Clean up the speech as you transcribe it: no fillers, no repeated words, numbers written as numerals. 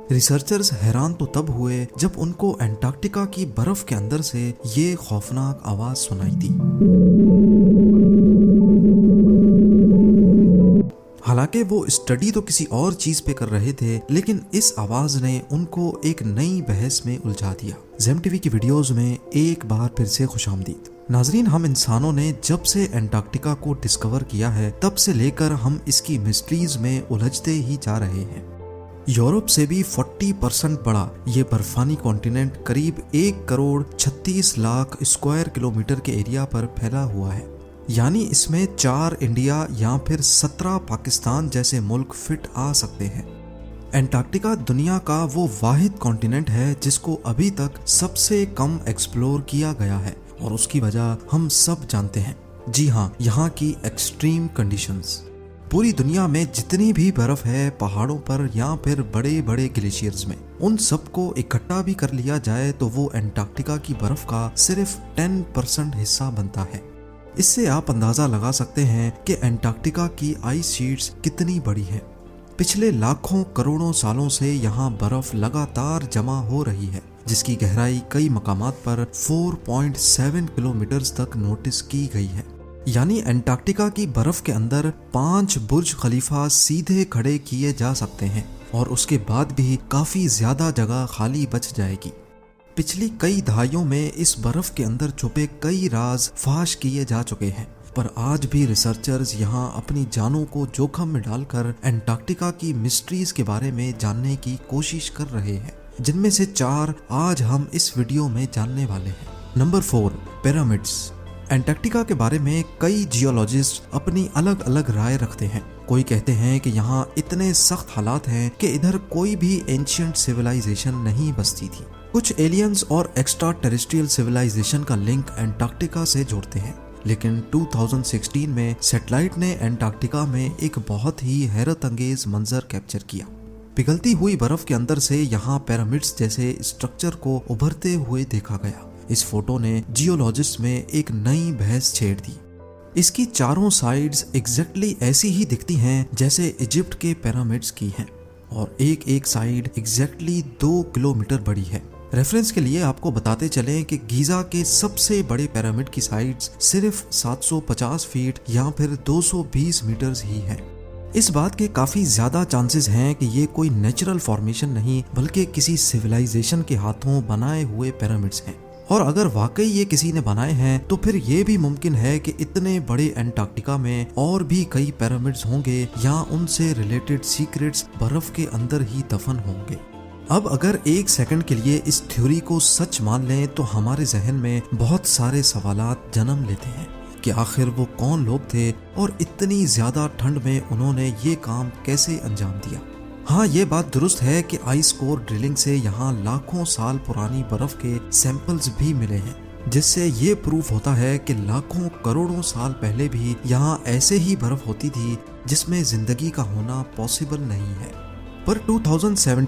Researchers हैरान तो तब हुए जब उनको एंटार्क्टिका की बर्फ के अंदर से ये खौफनाक आवाज सुनाई दी। हालांकि वो स्टडी तो किसी और चीज पे कर रहे थे, लेकिन इस आवाज ने उनको एक नई बहस में उलझा दिया। जेम टीवी की वीडियोस में एक बार फिर से खुशामदीद। नाजरीन, हम इंसानों ने जब से एंटार्क्टिका को डिस्कवर किया है तब से लेकर हम इसकी मिस्ट्रीज में उलझते ही जा रहे हैं। यूरोप से भी 40% बड़ा ये बर्फानी कॉन्टिनेंट करीब 1 करोड़ 36 लाख स्क्वायर किलोमीटर के एरिया पर फैला हुआ है। यानी इसमें 4 इंडिया या फिर 17 पाकिस्तान जैसे मुल्क फिट आ सकते हैं। एंटार्क्टिका दुनिया का वो वाहिद कॉन्टिनेंट है जिसको अभी तक सबसे कम एक्सप्लोर किया गया है, और उसकी वजह हम सब जानते हैं। जी हाँ, यहाँ की एक्सट्रीम कंडीशंस। पूरी दुनिया में जितनी भी बर्फ है पहाड़ों पर या फिर बड़े बड़े ग्लेशियर्स में, उन सबको इकट्ठा भी कर लिया जाए तो वो एंटार्क्टिका की बर्फ का सिर्फ 10% हिस्सा बनता है। इससे आप अंदाजा लगा सकते हैं कि एंटार्क्टिका की आइस शीट्स कितनी बड़ी है। पिछले लाखों करोड़ों सालों से यहाँ बर्फ लगातार जमा हो रही है, जिसकी गहराई कई मकामात पर 4.7 किलोमीटर तक नोटिस की गई है। यानी एंटार्क्टिका की बर्फ के अंदर 5 बुर्ज खलीफा सीधे खड़े किए जा सकते हैं, और उसके बाद भी काफी ज्यादा जगह खाली बच जाएगी। पिछली कई दहाइयों में इस बर्फ के अंदर छुपे कई राज फाश किए जा चुके हैं, पर आज भी रिसर्चर्स यहाँ अपनी जानों को जोखिम में डालकर एंटार्क्टिका की मिस्ट्रीज के बारे में जानने की कोशिश कर रहे हैं, जिनमें से 4 आज हम इस वीडियो में जानने वाले हैं। Number 4, pyramids. एंटार्क्टिका के बारे में कई जियोलॉजिस्ट अपनी अलग अलग राय रखते हैं। कोई कहते हैं कि यहाँ इतने सख्त हालात हैं कि इधर कोई भी एंशिएंट सिविलाइजेशन नहीं बसती थी। कुछ एलियंस और एक्स्ट्रा टेरेस्ट्रियल सिविलाइजेशन का लिंक एंटार्क्टिका से जोड़ते हैं, लेकिन 2016 में सैटेलाइट ने एंटार्क्टिका में एक बहुत ही हैरत अंगेज मंजर कैप्चर किया। पिघलती हुई बर्फ के अंदर से यहाँ पिरामिड्स जैसे स्ट्रक्चर को उभरते हुए देखा गया। इस फोटो ने जियोलॉजिस्ट में एक नई बहस छेड़ दी। इसकी चारों साइड्स एग्जैक्टली ऐसी ही दिखती हैं जैसे इजिप्ट के पिरामिड्स की हैं, और एक एक साइड एग्जैक्टली 2 किलोमीटर बड़ी है। रेफरेंस के लिए आपको बताते चलें कि गीजा के सबसे बड़े पिरामिड की साइड्स सिर्फ 750 फीट या फिर 220 मीटर्स ही है। इस बात के काफी ज्यादा चांसेस हैं कि ये कोई नेचुरल फॉर्मेशन नहीं बल्कि किसी सिविलाइजेशन के हाथों बनाए हुए पिरामिड्स हैं। और अगर वाकई ये किसी ने बनाए हैं तो फिर ये भी मुमकिन है कि इतने बड़े एंटार्क्टिका में और भी कई पिरामिड्स होंगे या उनसे रिलेटेड सीक्रेट्स बर्फ के अंदर ही दफन होंगे। अब अगर 1 सेकंड के लिए इस थ्योरी को सच मान लें तो हमारे जहन में बहुत सारे सवालात जन्म लेते हैं कि आखिर वो कौन लोग थे और इतनी ज्यादा ठंड में उन्होंने ये काम कैसे अंजाम दिया। हाँ, ये बात दुरुस्त है कि आइस कोर ड्रिलिंग से यहाँ लाखों साल पुरानी बर्फ के सैंपल्स भी मिले हैं, जिससे ये प्रूफ होता है कि लाखों करोड़ों साल पहले भी यहाँ ऐसे ही बर्फ होती थी जिसमें जिंदगी का होना पॉसिबल नहीं है। पर 2017